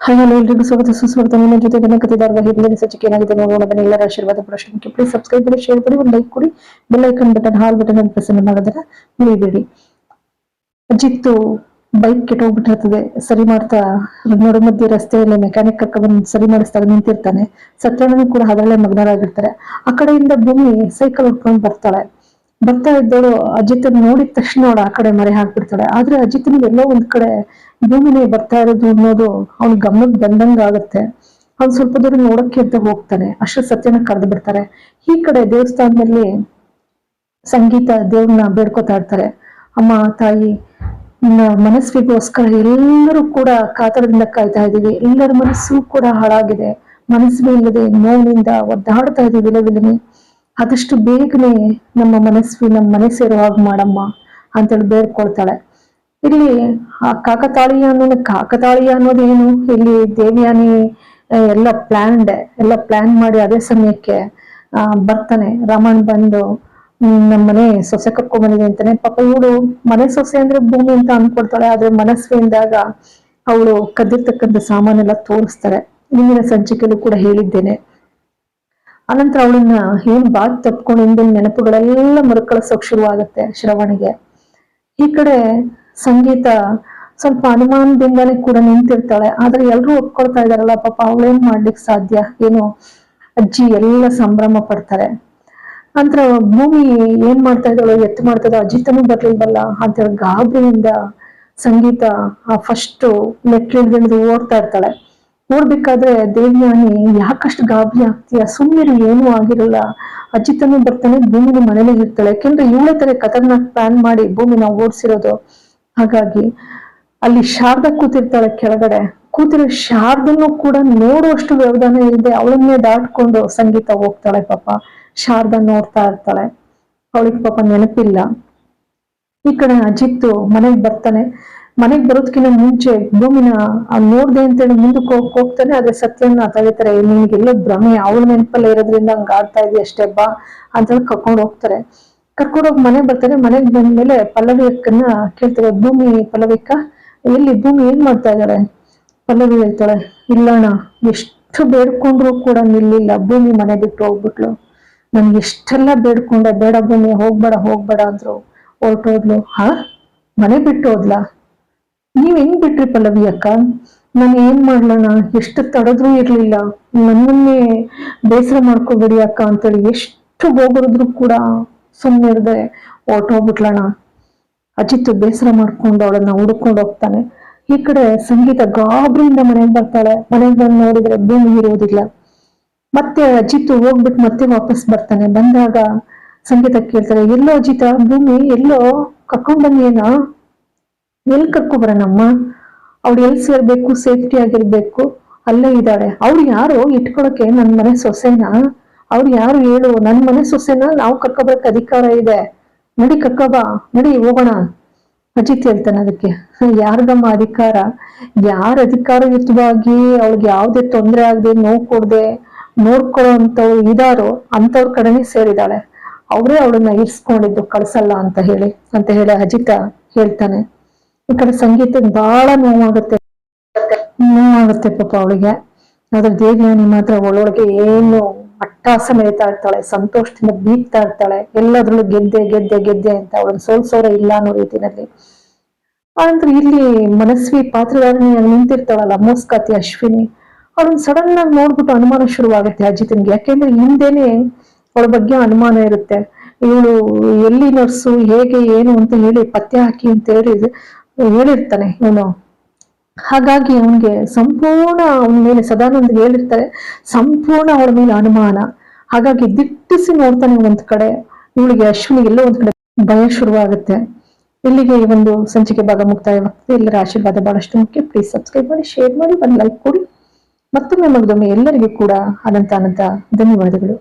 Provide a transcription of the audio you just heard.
Hi hello ಎಲ್ರಿಗೂ ಸ್ವಾಗತ ಸುಸ್ವಾಗತ. ನಿಮ್ಮ ಜೊತೆ ನನ್ನ ಕಥೆದಾರರ ಹಿಂದಿನ ಸಂಚಿಕೆ ಏನಾಗಿದೆ ನೋಡೋಣ ಬನ್ನಿ. ಎಲ್ಲರ ಆಶೀರ್ವಾದ ಪಡೋಷ್ಟು ಪ್ಲೀಸ್ ಸಬ್ಸ್ಕ್ರೈಬ್ ಮಾಡಿ, ಶೇರ್ ಮಾಡಿ, ಒಂದು ಲೈಕ್ ಕೊಡಿ. ಬೆಲ್ ಐಕನ್ ಬಟನ್, ಹಾಲ್ ಬಟನ್ ಅನ್ನು ಪ್ರೆಸ್ ಮಾಡೋದನ್ನ ಮರಿಬೇಡಿ. ಅಜಿತ್ತು ಬೈಕ್ ಕೆಟ್ಟೋಗ್ಬಿಟ್ಟಿರ್ತದೆ. ಸರಿ ಮಾಡ್ತಾ ನೋಡ ಮಧ್ಯೆ ರಸ್ತೆಯಲ್ಲಿ ಮೆಕ್ಯಾನಿಕ್ ಕರ್ಕೊಂಡ್ಬಂದು ಸರಿ ಮಾಡಿಸಿದಾಗ ನಿಂತಿರ್ತಾನೆ. ಸತ್ಯಣ್ಣನು ಕೂಡ ಅದರಲ್ಲೇ ಮಗ್ನರಾಗಿರ್ತಾರೆ. ಆ ಕಡೆಯಿಂದ ಭೂಮಿ ಸೈಕಲ್ ಉಟ್ಕೊಂಡು ಬರ್ತಾ ಇದ್ದವಳು ಅಜಿತ್ ನೋಡಿದ ತಕ್ಷಣ ಅವಳು ಆ ಕಡೆ ಮರೆ ಹಾಕ್ಬಿಡ್ತಾಳೆ. ಆದ್ರೆ ಅಜಿತ್ನ ಎಲ್ಲೋ ಒಂದ್ ಕಡೆ ಭೂಮಿನೇ ಬರ್ತಾ ಇರೋದು ಅನ್ನೋದು ಅವ್ನ ಗಮನಕ್ಕೆ ಬಂದಂಗ ಆಗುತ್ತೆ. ಅವ್ನು ಸ್ವಲ್ಪ ದೂರ ನೋಡಕ್ಕೆ ಅಂತ ಹೋಗ್ತಾನೆ. ಅಷ್ಟು ಸತ್ಯನ ಕರೆದು ಬಿಡ್ತಾರೆ. ಈ ಕಡೆ ದೇವಸ್ಥಾನದಲ್ಲಿ ಸಂಗೀತ ದೇವ್ರನ್ನ ಬೇಡ್ಕೊತಾ ಇರ್ತಾರೆ. ಅಮ್ಮ ತಾಯಿ, ಮನಸ್ಸಿಗೋಸ್ಕರ ಎಲ್ಲರೂ ಕೂಡ ಕಾತರದಿಂದ ಕಾಯ್ತಾ ಇದೀವಿ. ಎಲ್ಲರ ಮನಸ್ಸು ಕೂಡ ಹಾಳಾಗಿದೆ. ಮನಸ್ಸು ಇಲ್ಲದೆ ನೋವಿನಿಂದ ಒದ್ದಾಡ್ತಾ ಇದೀವಿ ವಿಲವಿಲನೆ. ಆದಷ್ಟು ಬೇಗನೆ ನಮ್ಮ ನಮ್ಮ ಮನೆ ಸೇರೋ ಹಾಗೆ ಮಾಡಮ್ಮ ಅಂತೇಳಿ ಬೇಡ್ಕೊಳ್ತಾಳೆ. ಇಲ್ಲಿ ಆ ಕಾಕತಾಳೀಯ ಅನ್ನೋದೇನು, ಇಲ್ಲಿ ದೇವಿಯಾನಿ ಎಲ್ಲ ಪ್ಲಾನ್ ಮಾಡಿ ಅದೇ ಸಮಯಕ್ಕೆ ಬರ್ತಾನೆ. ರಾಮನ್ ಬಂದು ನಮ್ಮನೆ ಸೊಸೆ ಕರ್ಕೊಂಡ್ಬಂದಿದೆ ಅಂತಾನೆ. ಪಾಪ ಇವಳು ಮನೆ ಸೊಸೆ ಅಂದ್ರೆ ಭೂಮಿ ಅಂತ ಅನ್ಕೊಡ್ತಾಳೆ. ಆದ್ರೆ ಮನಸ್ಸಿಂದಾಗ ಅವಳು ಕದ್ದಿರ್ತಕ್ಕಂಥ ಸಾಮಾನೆಲ್ಲ ತೋರಿಸ್ತಾರೆ. ಹಿಂದಿನ ಸಂಚಿಕೆಯಲ್ಲೂ ಕೂಡ ಹೇಳಿದ್ದೇನೆ. ಅನಂತರ ಅವಳನ್ನ ಏನ್ ಬಾತ್ ತಪ್ಕೊಂಡು ಹಿಂದಿನ ನೆನಪುಗಳೆಲ್ಲ ಮರುಕಳಿಸೋಕ್ ಶುರುವಾಗುತ್ತೆ ಶ್ರವಣಿಗೆ. ಈ ಕಡೆ ಸಂಗೀತ ಸ್ವಲ್ಪ ಅನುಮಾನದಿಂದಾನೇ ಕೂಡ ನಿಂತಿರ್ತಾಳೆ. ಆದ್ರೆ ಎಲ್ರು ಒಪ್ಕೊಳ್ತಾ ಇದಾರಲ್ಲ, ಪಾಪ ಅವಳೇನ್ ಮಾಡ್ಲಿಕ್ಕೆ ಸಾಧ್ಯ, ಏನು ಅಜ್ಜಿ ಎಲ್ಲ ಸಂಭ್ರಮ ಪಡ್ತಾರೆ. ನಂತರ ಭೂಮಿ ಏನ್ ಮಾಡ್ತಾ ಇದ್ದಾಳೋ, ಎತ್ತು ಮಾಡ್ತಾ ಇದ್ದಾಳೋ, ಅಜಿತನೂ ಬರ್ಲಿಲ್ವಲ್ಲ ಅಂತೇಳಿ ಗಾಬರಿಯಿಂದ ಸಂಗೀತ ಫಸ್ಟ್ ಮೆಟ್ಲಿಳಿದು ಓಡ್ತಾ ಇರ್ತಾಳೆ. ಓಡ್ಬೇಕಾದ್ರೆ ದೇವ್ಯಾನಿ ಯಾಕಷ್ಟು ಗಾಬರಿ ಆಗ್ತೀಯ, ಸುಮ್ಮನೆ ಏನೂ ಆಗಿರಲ್ಲ, ಅಜಿತನೂ ಬರ್ತಾನೆ, ಭೂಮಿನ ಮನೇಲಿ ಇರ್ತಾಳೆ. ಯಾಕೆಂದ್ರೆ ಇವಳೇ ತರ ಖತರ್ನಾಕ್ ಪ್ಲಾನ್ ಮಾಡಿ ಭೂಮಿನ ಓಡಿಸಿರೋದು. ಹಾಗಾಗಿ ಅಲ್ಲಿ ಶಾರದಾ ಕೂತಿರ್ತಾಳೆ ಕೆಳಗಡೆ. ಕೂತಿರೋ ಶಾರದನ್ನು ಕೂಡ ನೋಡುವಷ್ಟು ವ್ಯವಧಾನ ಇಲ್ಲದೆ ಅವಳನ್ನೇ ದಾಟ್ಕೊಂಡು ಸಂಗೀತ ಹೋಗ್ತಾಳೆ. ಪಾಪ ಶಾರದಾ ನೋಡ್ತಾ ಇರ್ತಾಳೆ. ಅವಳಿಗೆ ಪಾಪ ನೆನಪಿಲ್ಲ. ಈ ಕಡೆ ಅಜಿತ್ತು ಮನೆಗ್ ಬರ್ತಾನೆ. ಮನೆಗ್ ಬರೋದಕ್ಕಿಂತ ಮುಂಚೆ ಭೂಮಿನ ನೋಡ್ದೆ ಅಂತೇಳಿ ಮುಂದಕ್ಕೆ ಹೋಗ್ತಾನೆ. ಅದೇ ಸತ್ಯನ ತಗೋತಾರೆ. ನಿನ್ಗೆಲ್ಲೋ ಭ್ರಮೆ, ಅವಳ ನೆನಪಲ್ಲೇ ಇರೋದ್ರಿಂದ ಹಂಗ ಆಡ್ತಾ ಇದೆಯಾ ಅಷ್ಟೇ ಬಾ ಅಂತೇಳಿ ಕರ್ಕೊಂಡು ಹೋಗ್ತಾರೆ. ಕರ್ಕೊಂಡೋಗಿ ಮನೆಗ್ ಬರ್ತಾರೆ. ಮನೆಗ್ ಬಂದ್ಮೇಲೆ ಪಲ್ಲವಿ ಅಕ್ಕನ್ನ ಕೇಳ್ತಾರೆ, ಭೂಮಿ ಪಲ್ಲವಿಕ್ಕ ಎಲ್ಲಿ, ಭೂಮಿ ಏನ್ ಮಾಡ್ತಾ ಇದ್ದಾಳೆ? ಪಲ್ಲವಿ ಹೇಳ್ತಾಳೆ, ಇಲ್ಲಣ್ಣ, ಎಷ್ಟು ಬೇಡ್ಕೊಂಡ್ರು ಕೂಡ ನಿಲ್ಲಿಲ್ಲ. ಭೂಮಿ ಮನೆ ಬಿಟ್ಟು ಹೋಗ್ಬಿಟ್ಲು. ನನ್ಗೆ ಎಷ್ಟೆಲ್ಲ ಬೇಡ್ಕೊಂಡೆ, ಬೇಡ ಭೂಮಿ ಹೋಗ್ಬೇಡ ಅಂದ್ರು, ಹೊರಟೋದ್ಲು. ಮನೆ ಬಿಟ್ಟು ಹೋದ್ಲಾ? ನೀವ್ ಹೆಂಗ್ ಬಿಟ್ರಿ ಪಲ್ಲವಿ ಅಕ್ಕ? ನಾನು ಏನ್ ಮಾಡ್ಲಣ್ಣ, ಎಷ್ಟು ತಡದ್ರೂ ಇರ್ಲಿಲ್ಲ, ನನ್ನನ್ನೇ ಬೇಸರ ಮಾಡ್ಕೋಬೇಡಿ ಅಕ್ಕ ಅಂತೇಳಿ ಎಷ್ಟು ಹೋಗಿದ್ರು ಕೂಡ ಸುಮ್ಮನೆ ಇರದೆ ಹೊರಟೋಗ್ಬಿಟ್ಲಣ್ಣ. ಅಜಿತ್ ಬೇಸರ ಮಾಡ್ಕೊಂಡು ಅವಳನ್ನ ಹುಡುಕೊಂಡು ಹೋಗ್ತಾನೆ. ಈ ಕಡೆ ಸಂಗೀತ ಗಾಬರಿಯಿಂದ ಮನೆಗೆ ಬರ್ತಾಳೆ. ಮನೆಗೆ ಬಂದು ನೋಡಿದ್ರೆ ಭೂಮಿ ಇರುವುದಿಲ್ಲ. ಮತ್ತೆ ಅಜಿತ್ ಹೋಗ್ಬಿಟ್ಟು ಮತ್ತೆ ವಾಪಸ್ ಬರ್ತಾನೆ. ಬಂದಾಗ ಸಂಗೀತ ಕೇಳ್ತಾರೆ, ಎಲ್ಲೋ ಅಜಿತ, ಭೂಮಿ ಎಲ್ಲೋ ಕರ್ಕೊಂಡ್ ಬಂದೇನಾ? ಎಲ್ಲಿ ಕರ್ಕೊಬರೋಣಮ್ಮ? ಅವ್ಳು ಎಲ್ಲಿ ಸೇರ್ಬೇಕು, ಸೇಫ್ಟಿ ಆಗಿರ್ಬೇಕು, ಅಲ್ಲೇ ಇದ್ದಾಳೆ. ಅವ್ರು ಯಾರು ಇಟ್ಕೊಳಕ್ಕೆ? ನನ್ ಮನೆ ಸೊಸೆನಾ? ಅವ್ರು ಯಾರು ಹೇಳು? ನನ್ ಮನೆ ಸೊಸೆನ ನಾವು ಕರ್ಕೊಬರಕ್ ಅಧಿಕಾರ ಇದೆ. ನಡಿ ಕರ್ಕೊಬಾ, ನಡಿ ಹೋಗೋಣ. ಅಜಿತ್ ಹೇಳ್ತಾನೆ ಅದಕ್ಕೆ, ಯಾರ್ಗಮ್ಮ ಅಧಿಕಾರ? ಯಾರ ಅಧಿಕಾರಯುತವಾಗಿ ಅವಳಿಗೆ ಯಾವ್ದೇ ತೊಂದರೆ ಆಗದೆ, ನೋವು ಕೊಡದೆ ನೋಡ್ಕೊಳ್ಳೋ ಅಂತವ್ರು ಇದಾರೋ ಅಂತವ್ರ ಕಡೆನೇ ಸೇರಿದಾಳೆ. ಅವರೇ ಅವಳನ್ನ ಇರ್ಸ್ಕೊಂಡಿದ್ದು, ಕಳ್ಸಲ್ಲ ಅಂತ ಹೇಳಿ ಅಜಿತ ಹೇಳ್ತಾನೆ. ಈ ಕಡೆ ಸಂಗೀತಕ್ಕೆ ಬಹಳ ನೋವಾಗುತ್ತೆ ಪಾಪ ಅವಳಿಗೆ. ಆದ್ರೆ ದೇವ್ಯಾನಿ ಮಾತ್ರ ಒಳೊಳಗೆ ಏನು ಅಟ್ಟಾಸ ಮೆರಿತಾ ಇರ್ತಾಳೆ. ಸಂತೋಷದಿಂದ ಬೀಗ್ತಾ ಇರ್ತಾಳೆ. ಎಲ್ಲದ್ರಲ್ಲೂ ಗೆದ್ದೆ ಅಂತ ಅವಳನ್ನ ಸೋಲ್ಸೋರ ಇಲ್ಲ ಅನ್ನೋ ರೀತಿನಲ್ಲಿ. ಆನಂತರ ಇಲ್ಲಿ ಮನಸ್ವಿ ಪಾತ್ರಧಾರಣಿಯಾಗಿ ನಿಂತಿರ್ತಾಳಲ್ಲ ಮೋಸ್ಕಾತಿ ಅಶ್ವಿನಿ, ಅವಳನ್ನ ಸಡನ್ ಆಗಿ ನೋಡ್ಬಿಟ್ಟು ಅನುಮಾನ ಶುರುವಾಗುತ್ತೆ ಅಜಿತನ್ಗೆ. ಯಾಕೆಂದ್ರೆ ಹಿಂದೆನೆ ಅವಳ ಬಗ್ಗೆ ಅನುಮಾನ ಇರುತ್ತೆ. ಇವಳು ಎಲ್ಲಿ ನರ್ಸು, ಹೇಗೆ ಏನು ಅಂತ ಹೇಳಿ ಪತ್ತೆ ಹಾಕಿ ಅಂತ ಹೇಳಿರ್ತಾನೆ ಇವನು. ಹಾಗಾಗಿ ಅವನ್ಗೆ ಸಂಪೂರ್ಣ ಅವನ ಮೇಲೆ ಸದಾನಂದ್ ಹೇಳಿರ್ತಾರೆ, ಸಂಪೂರ್ಣ ಅವಳ ಮೇಲೆ ಅನುಮಾನ. ಹಾಗಾಗಿ ದಿಟ್ಟಿಸಿ ನೋಡ್ತಾನೆ ಒಂದ್ ಕಡೆ. ಇವಳಿಗೆ ಅಶ್ವಿನಿಗೆ ಎಲ್ಲೋ ಒಂದ್ ಕಡೆ ಭಯ ಶುರುವಾಗುತ್ತೆ. ಇಲ್ಲಿಗೆ ಈ ಒಂದು ಸಂಚಿಕೆ ಭಾಗ ಮುಕ್ತಾಯವಾಗ್ತದೆ. ಎಲ್ಲರ ಆಶೀರ್ವಾದ ಬಹಳಷ್ಟು ಮುಖ್ಯ. ಪ್ಲೀಸ್ ಸಬ್ಸ್ಕ್ರೈಬ್ ಮಾಡಿ, ಶೇರ್ ಮಾಡಿ, ಒಂದು ಲೈಕ್ ಕೊಡಿ. ಮತ್ತೊಮ್ಮೆ ಎಲ್ಲರಿಗೂ ಕೂಡ ಅನಂತ ಧನ್ಯವಾದಗಳು.